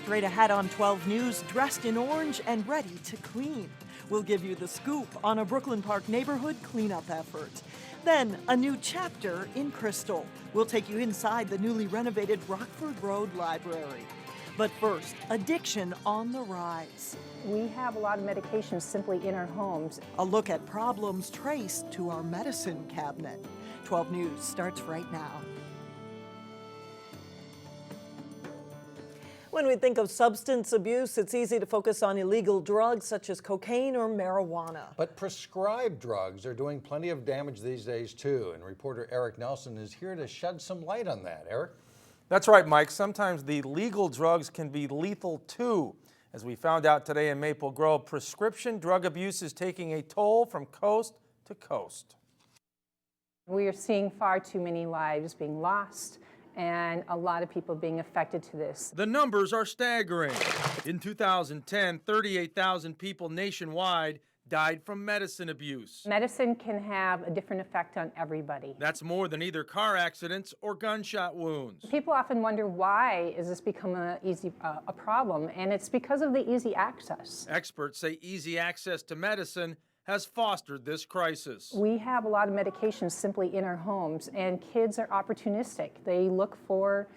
Straight ahead on 12 News, dressed in orange and ready to clean. We'll give you the scoop on a Brooklyn Park neighborhood cleanup effort. Then, a new chapter in Crystal. We'll take you inside the newly renovated Rockford Road Library. But first, addiction on the rise. We have a lot of medications simply in our homes. A look at problems traced to our medicine cabinet. 12 News starts right now. When we think of substance abuse, it's easy to focus on illegal drugs such as cocaine or marijuana. But prescribed drugs are doing plenty of damage these days too, and reporter Eric Nelson is here to shed some light on that. Eric? That's right, Mike. Sometimes the legal drugs can be lethal too. As we found out today in Maple Grove, prescription drug abuse is taking a toll from coast to coast. We are seeing far too many lives being lost and a lot of people being affected to this. The numbers are staggering. In 2010, 38,000 people nationwide died from medicine abuse. Medicine can have a different effect on everybody. That's more than either car accidents or gunshot wounds. People often wonder, why is this become a problem? And it's because of the easy access. Experts say easy access to medicine has fostered this crisis. We have a lot of medications simply in our homes, and kids are opportunistic. They look for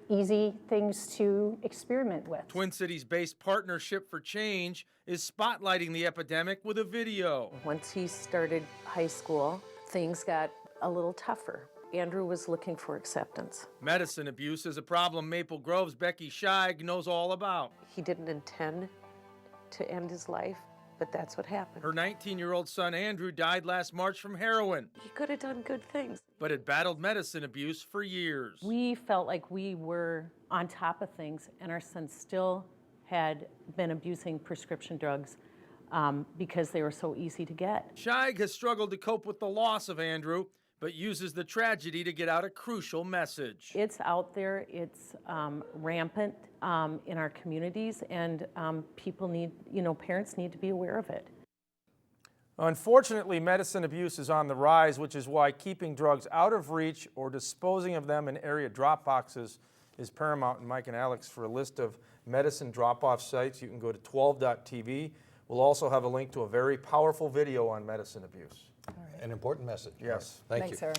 easy things to experiment with. Twin Cities-based Partnership for Change is spotlighting the epidemic with a video. Once he started high school, things got a little tougher. Andrew was looking for acceptance. Medicine abuse is a problem Maple Grove's Becky Scheig knows all about. He didn't intend to end his life, but that's what happened. Her 19-year-old son Andrew died last March from heroin. He could have done good things, but had battled medicine abuse for years. We felt like we were on top of things, and our son still had been abusing prescription drugs because they were so easy to get. Scheig has struggled to cope with the loss of Andrew, but uses the tragedy to get out a crucial message. It's out there, it's rampant in our communities, and people need, parents need to be aware of it. Unfortunately, medicine abuse is on the rise, which is why keeping drugs out of reach or disposing of them in area drop boxes is paramount. And Mike and Alex, for a list of medicine drop-off sites, you can go to 12.tv. We'll also have a link to a very powerful video on medicine abuse. Right. An important message. Yes. Thanks, Eric.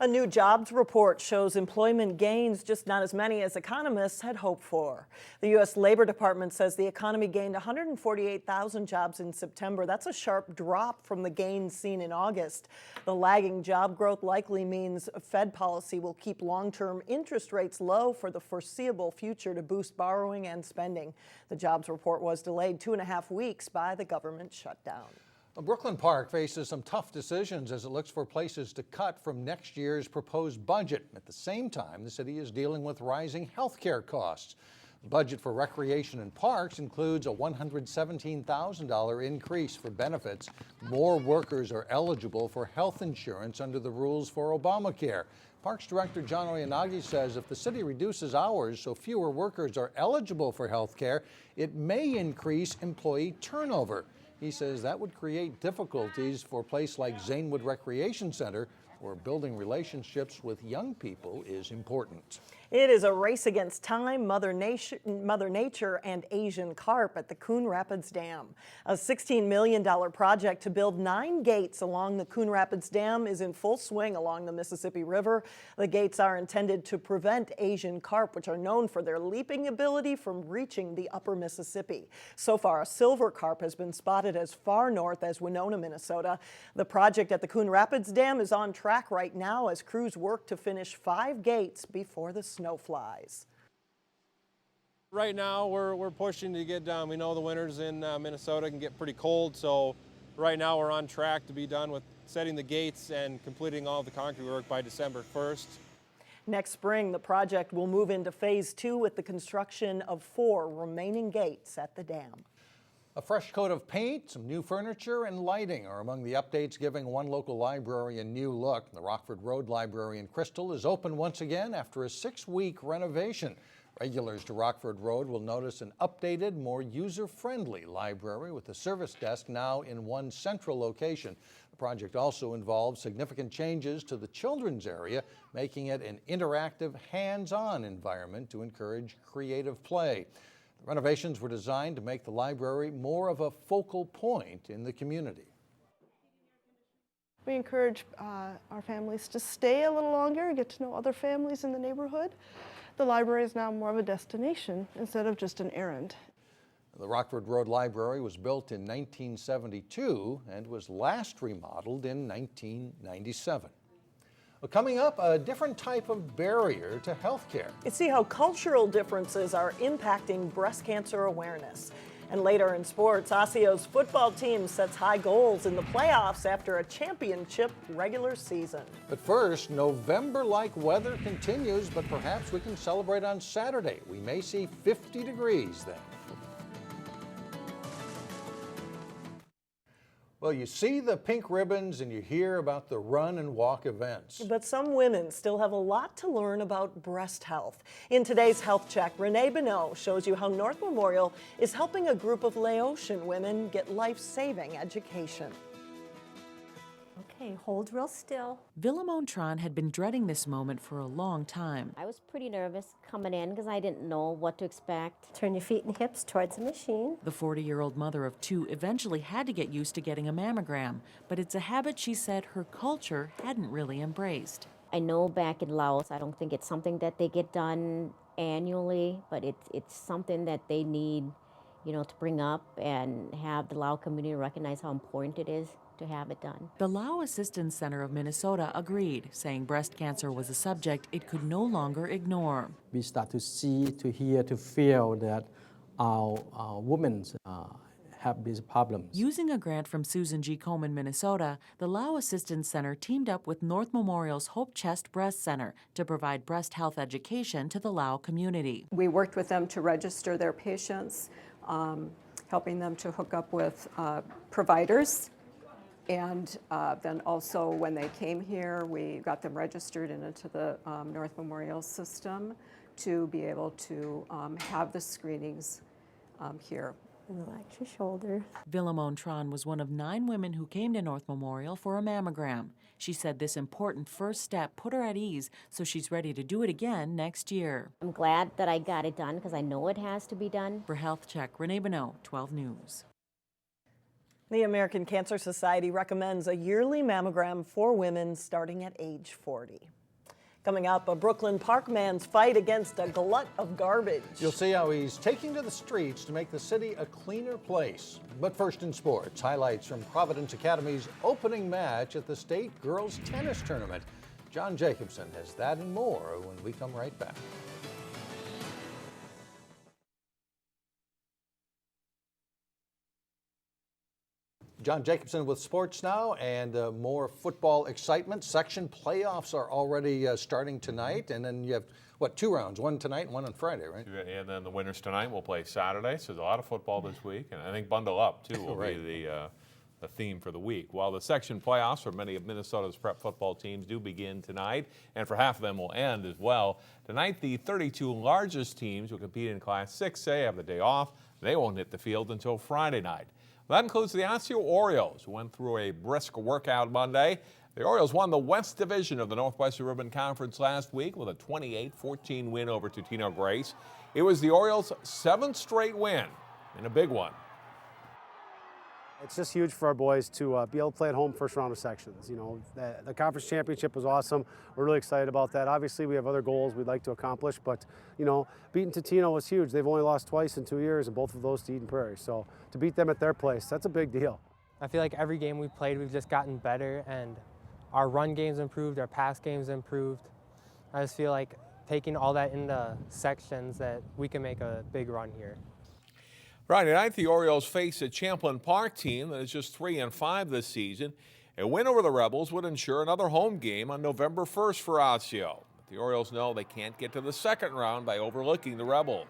A new jobs report shows employment gains, just not as many as economists had hoped for. The U.S. Labor Department says the economy gained 148,000 jobs in September. That's a sharp drop from the gains seen in August. The lagging job growth likely means Fed policy will keep long-term interest rates low for the foreseeable future to boost borrowing and spending. The jobs report was delayed 2.5 weeks by the government shutdown. Brooklyn Park faces some tough decisions as it looks for places to cut from next year's proposed budget. At the same time, the city is dealing with rising health care costs. The budget for recreation and parks includes a $117,000 increase for benefits. More workers are eligible for health insurance under the rules for Obamacare. Parks Director John Oyanagi says if the city reduces hours so fewer workers are eligible for health care, it may increase employee turnover. He says that would create difficulties for a place like Zanewood Recreation Center, where building relationships with young people is important. It is a race against time, Mother Nature, and Asian carp at the Coon Rapids Dam. A $16 million project to build 9 gates along the Coon Rapids Dam is in full swing along the Mississippi River. The gates are intended to prevent Asian carp, which are known for their leaping ability, from reaching the upper Mississippi. So far, a silver carp has been spotted as far north as Winona, Minnesota. The project at the Coon Rapids Dam is on track right now as crews work to finish 5 gates before the snow flies. Right now we're pushing to get done. We know the winters in Minnesota can get pretty cold, so right now we're on track to be done with setting the gates and completing all the concrete work by December 1st. Next spring, the project will move into phase 2 with the construction of 4 remaining gates at the dam. A fresh coat of paint, some new furniture, and lighting are among the updates giving one local library a new look. The Rockford Road Library in Crystal is open once again after a 6-week renovation. Regulars to Rockford Road will notice an updated, more user-friendly library with the service desk now in one central location. The project also involves significant changes to the children's area, making it an interactive, hands-on environment to encourage creative play. Renovations were designed to make the library more of a focal point in the community. We encourage our families to stay a little longer and get to know other families in the neighborhood. The library is now more of a destination instead of just an errand. The Rockford Road Library was built in 1972 and was last remodeled in 1997. Well, coming up, a different type of barrier to health care. You see how cultural differences are impacting breast cancer awareness. And later in sports, Osseo's football team sets high goals in the playoffs after a championship regular season. But first, November-like weather continues, but perhaps we can celebrate on Saturday. We may see 50 degrees then. Well, you see the pink ribbons and you hear about the run and walk events. But some women still have a lot to learn about breast health. In today's Health Check, Renee Bonneau shows you how North Memorial is helping a group of Laotian women get life-saving education. Okay, hold real still. Villamone Tron had been dreading this moment for a long time. I was pretty nervous coming in because I didn't know what to expect. Turn your feet and hips towards the machine. The 40-year-old mother of two eventually had to get used to getting a mammogram, but it's a habit she said her culture hadn't really embraced. I know back in Laos, I don't think it's something that they get done annually, but it's something that they need, to bring up and have the Lao community recognize how important it is to have it done. The Lao Assistance Center of Minnesota agreed, saying breast cancer was a subject it could no longer ignore. We start to see, to hear, to feel that our women have these problems. Using a grant from Susan G. Komen, Minnesota, the Lao Assistance Center teamed up with North Memorial's Hope Chest Breast Center to provide breast health education to the Lao community. We worked with them to register their patients, helping them to hook up with providers. And then also when they came here, we got them registered into the North Memorial system to be able to have the screenings here. Relax your shoulders. Villamone Tron was one of 9 women who came to North Memorial for a mammogram. She said this important first step put her at ease, so she's ready to do it again next year. I'm glad that I got it done because I know it has to be done. For Health Check, Renee Bonneau, 12 News. The American Cancer Society recommends a yearly mammogram for women starting at age 40. Coming up, a Brooklyn Park man's fight against a glut of garbage. You'll see how he's taking to the streets to make the city a cleaner place. But first in sports, highlights from Providence Academy's opening match at the state girls tennis tournament. John Jacobson has that and more when we come right back. John Jacobson with sports now, and more football excitement. Section playoffs are already starting tonight, and then you have, 2 rounds, one tonight and one on Friday, right? And then the winners tonight will play Saturday, so there's a lot of football this week, and I think Bundle Up, too, will right. be the theme for the week. While the section playoffs for many of Minnesota's prep football teams do begin tonight, and for half of them will end as well. Tonight, the 32 largest teams will compete in Class 6A have the day off. They won't hit the field until Friday night. Well, that includes the Osseo Orioles, who went through a brisk workout Monday. The Orioles won the West Division of the Northwest Suburban Conference last week with a 28-14 win over Totino Grace. It was the Orioles' 7th straight win, and a big one. It's just huge for our boys to be able to play at home first round of sections. The conference championship was awesome. We're really excited about that. Obviously, we have other goals we'd like to accomplish, but beating Totino was huge. They've only lost twice in 2 years, and both of those to Eden Prairie. So to beat them at their place, that's a big deal. I feel like every game we've played, we've just gotten better, and our run game's improved, our pass game's improved. I just feel like taking all that into sections that we can make a big run here. Friday night, the Orioles face a Champlin Park team that is just 3-5 this season. A win over the Rebels would ensure another home game on November 1st for Osseo. But the Orioles know they can't get to the second round by overlooking the Rebels.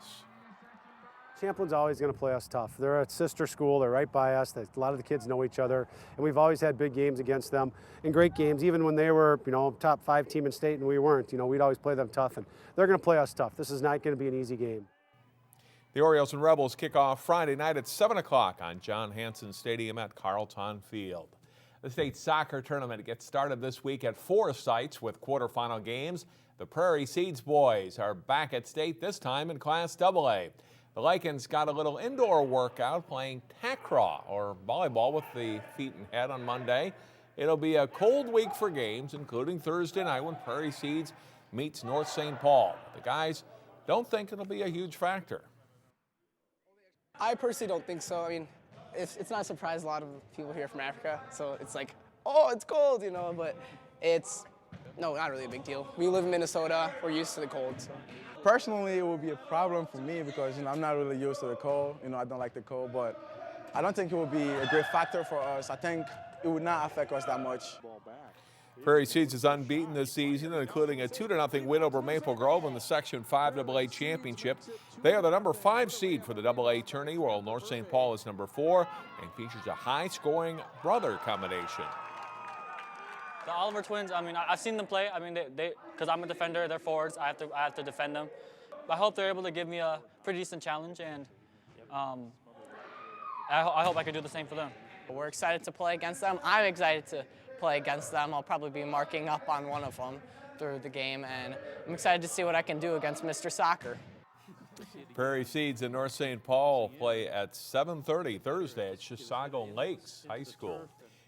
Champlin's always going to play us tough. They're a sister school. They're right by us. A lot of the kids know each other, and we've always had big games against them and great games. Even when they were, top 5 team in state and we weren't, we'd always play them tough, and they're going to play us tough. This is not going to be an easy game. The Orioles and Rebels kick off Friday night at 7 o'clock on John Hanson Stadium at Carlton Field. The state soccer tournament gets started this week at 4 sites with quarterfinal games. The Prairie Seeds boys are back at state, this time in Class AA. The Lycans got a little indoor workout playing takraw, or volleyball with the feet and head, on Monday. It'll be a cold week for games, including Thursday night when Prairie Seeds meets North St. Paul. The guys don't think it'll be a huge factor. I personally don't think so. I mean, it's not a surprise. A lot of people here from Africa, so it's like, oh, it's cold, you know, but it's, no, not really a big deal. We live in Minnesota. We're used to the cold. So. Personally, it would be a problem for me because, you know, I'm not really used to the cold. You know, I don't like the cold, but I don't think it would be a great factor for us. I think it would not affect us that much. Prairie Seeds is unbeaten this season, including a 2-0 win over Maple Grove in the Section 5 AA Championship. They are the number 5 seed for the AA tourney, while North St. Paul is number 4 and features a high-scoring brother combination. The Oliver twins, I mean, I've seen them play. I mean, because I'm a defender, they're forwards. I have to defend them. I hope they're able to give me a pretty decent challenge, and I hope I can do the same for them. We're excited to play against them. I'm excited to play against them. I'll probably be marking up on one of them through the game, and I'm excited to see what I can do against Mr. Soccer. Prairie Seeds and North St. Paul play at 7:30 Thursday at Chisago Lakes High School.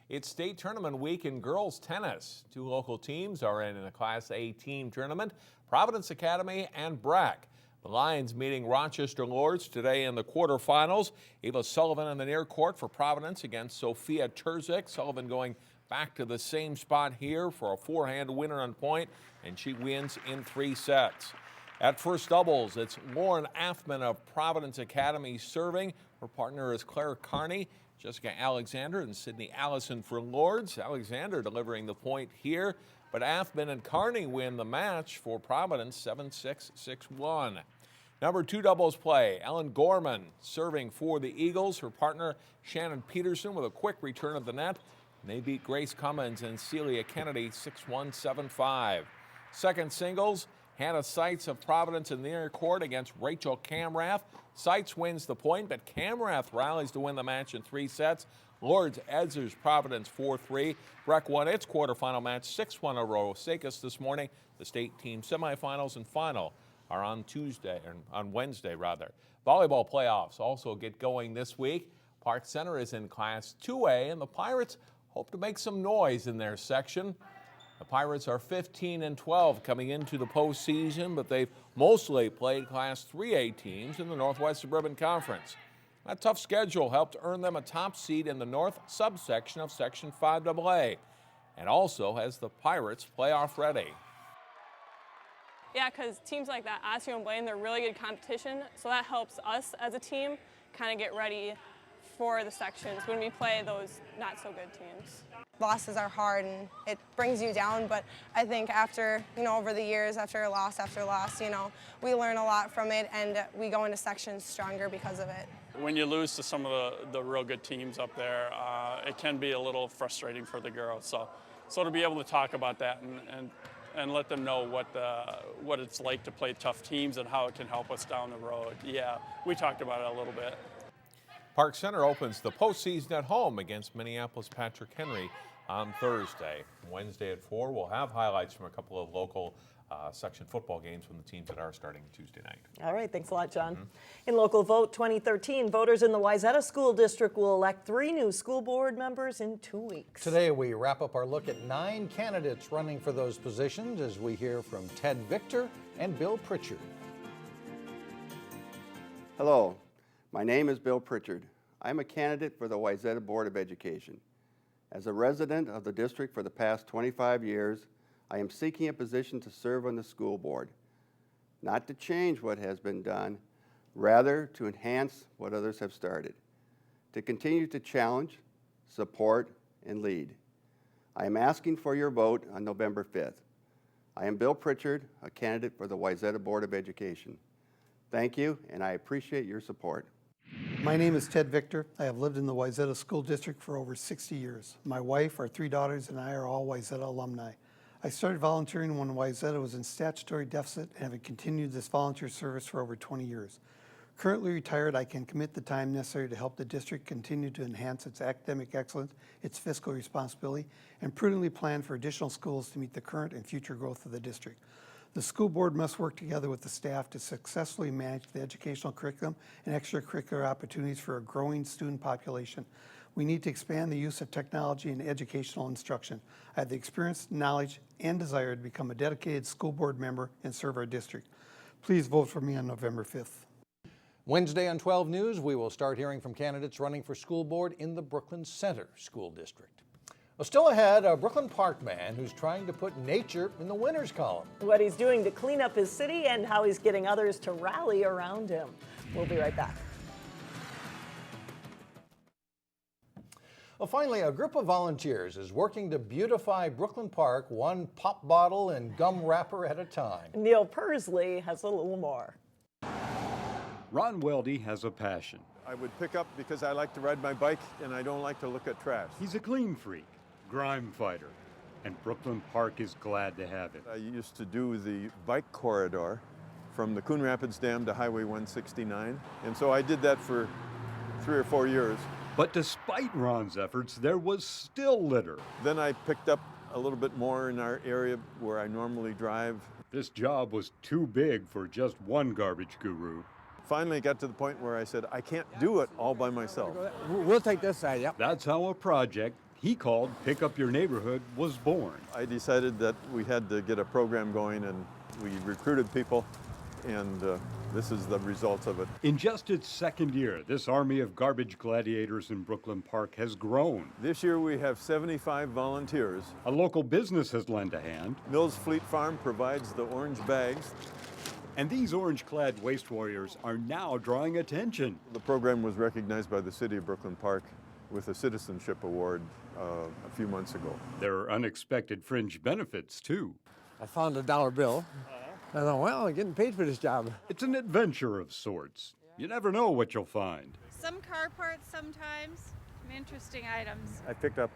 It's state tournament week in girls tennis. 2 local teams are in a Class A team tournament, Providence Academy and Brack. The Lions meeting Rochester Lords today in the quarterfinals. Ava Sullivan in the near court for Providence against Sophia Terzic. Sullivan going back to the same spot here for a forehand winner on point, and she wins in 3 sets. At first doubles, it's Lauren Affman of Providence Academy serving. Her partner is Claire Carney. Jessica Alexander and Sydney Allison for Lords. Alexander delivering the point here, but Affman and Carney win the match for Providence 7-6, 6-1. Number 2 doubles play, Ellen Gorman serving for the Eagles. Her partner Shannon Peterson with a quick return of the net. And they beat Grace Cummins and Celia Kennedy 6-1, 7-5. Second singles, Hannah Seitz of Providence in the near court against Rachel Camrath. Seitz wins the point, but Camrath rallies to win the match in 3 sets. Lords edges Providence 4-3. Breck won its quarterfinal match 6-1 over Osakis this morning. The state team semifinals and final are on Wednesday. Volleyball playoffs also get going this week. Park Center is in Class 2A, and the Pirates hope to make some noise in their section. The Pirates are 15-12 coming into the postseason, but they've mostly played Class 3A teams in the Northwest Suburban Conference. That tough schedule helped earn them a top seed in the North subsection of Section 5AA, and also has the Pirates playoff ready. Yeah, because teams like that, Osseo and Blaine, they're really good competition, so that helps us as a team kind of get ready for the sections when we play those not-so-good teams. Losses are hard and it brings you down, but I think after, over the years, after loss, we learn a lot from it and we go into sections stronger because of it. When you lose to some of the real good teams up there, it can be a little frustrating for the girls. So to be able to talk about that and let them know what it's like to play tough teams and how it can help us down the road. Yeah, we talked about it a little bit. Park Center opens the postseason at home against Minneapolis Patrick Henry on Thursday. Wednesday at 4, we'll have highlights from a couple of local section football games from the teams that are starting Tuesday night. All right, thanks a lot, John. In Local Vote 2013, voters in the Wayzata School District will elect 3 new school board members in 2 weeks. Today we wrap up our look at 9 candidates running for those positions as we hear from Ted Victor and Bill Pritchard. Hello, my name is Bill Pritchard. I'm a candidate for the Wayzata Board of Education. As a resident of the district for the past 25 years, I am seeking a position to serve on the school board, not to change what has been done, rather to enhance what others have started, to continue to challenge, support, and lead. I am asking for your vote on November 5th. I am Bill Pritchard, a candidate for the Wayzata Board of Education. Thank you, and I appreciate your support. My name is Ted Victor. I have lived in the Wayzata School District for over 60 years. My wife, our 3 daughters, and I are all Wayzata alumni. I started volunteering when Wayzata was in statutory deficit and have continued this volunteer service for over 20 years. Currently retired, I can commit the time necessary to help the district continue to enhance its academic excellence, its fiscal responsibility, and prudently plan for additional schools to meet the current and future growth of the district. The school board must work together with the staff to successfully manage the educational curriculum and extracurricular opportunities for a growing student population. We need to expand the use of technology in educational instruction. I have the experience, knowledge, and desire to become a dedicated school board member and serve our district. Please vote for me on November 5th. Wednesday on 12 News, we will start hearing from candidates running for school board in the Brooklyn Center School District. Well, still ahead, a Brooklyn Park man who's trying to put nature in the winners column. What he's doing to clean up his city and how he's getting others to rally around him. We'll be right back. Well, finally, a group of volunteers is working to beautify Brooklyn Park one pop bottle and gum wrapper at a time. Neil Persley has a little more. Ron Weldy has a passion. I would pick up because I like to ride my bike and I don't like to look at trash. He's a clean freak, grime fighter, and Brooklyn Park is glad to have it. I used to do the bike corridor from the Coon Rapids Dam to Highway 169, and so I did that for 3 or 4 years. But despite Ron's efforts, there was still litter. Then I picked up a little bit more in our area where I normally drive. This job was too big for just one garbage guru. Finally got to the point where I said, I can't do it all by myself. We'll take this side, yep. That's how a project he called Pick Up Your Neighborhood was born. I decided that we had to get a program going, and we recruited people, and this is the results of it. In just its second year, this army of garbage gladiators in Brooklyn Park has grown. This year we have 75 volunteers. A local business has lent a hand. Mills Fleet Farm provides the orange bags. And these orange-clad waste warriors are now drawing attention. The program was recognized by the city of Brooklyn Park with a citizenship award a few months ago. There are unexpected fringe benefits, too. I found a $1 bill. I thought, well, I'm getting paid for this job. It's an adventure of sorts. You never know what you'll find. Some car parts sometimes, some interesting items. I picked up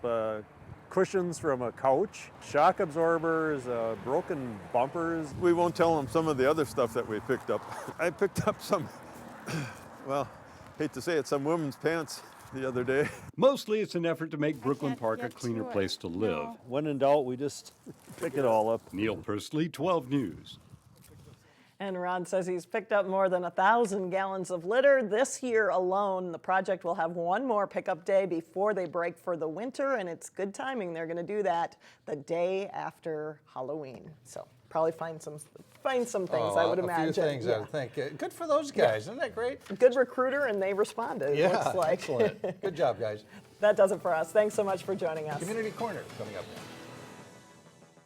cushions from a couch, shock absorbers, broken bumpers. We won't tell them some of the other stuff that we picked up. I picked up some, well, hate to say it, some women's pants the other day. Mostly it's an effort to make Brooklyn Park a cleaner place to live. When in doubt, we just pick it all up. Neil Persley, 12 News. And Ron says he's picked up more than 1,000 gallons of litter this year alone. The project will have one more pickup day before they break for the winter, and it's good timing. They're going to do that the day after Halloween. So probably find some things, I would imagine. A few things, I would think. Good for those guys. Isn't that great? Good recruiter, and they responded, it looks like. Excellent. Good job, guys. That does it for us. Thanks so much for joining us. Community Corner coming up next.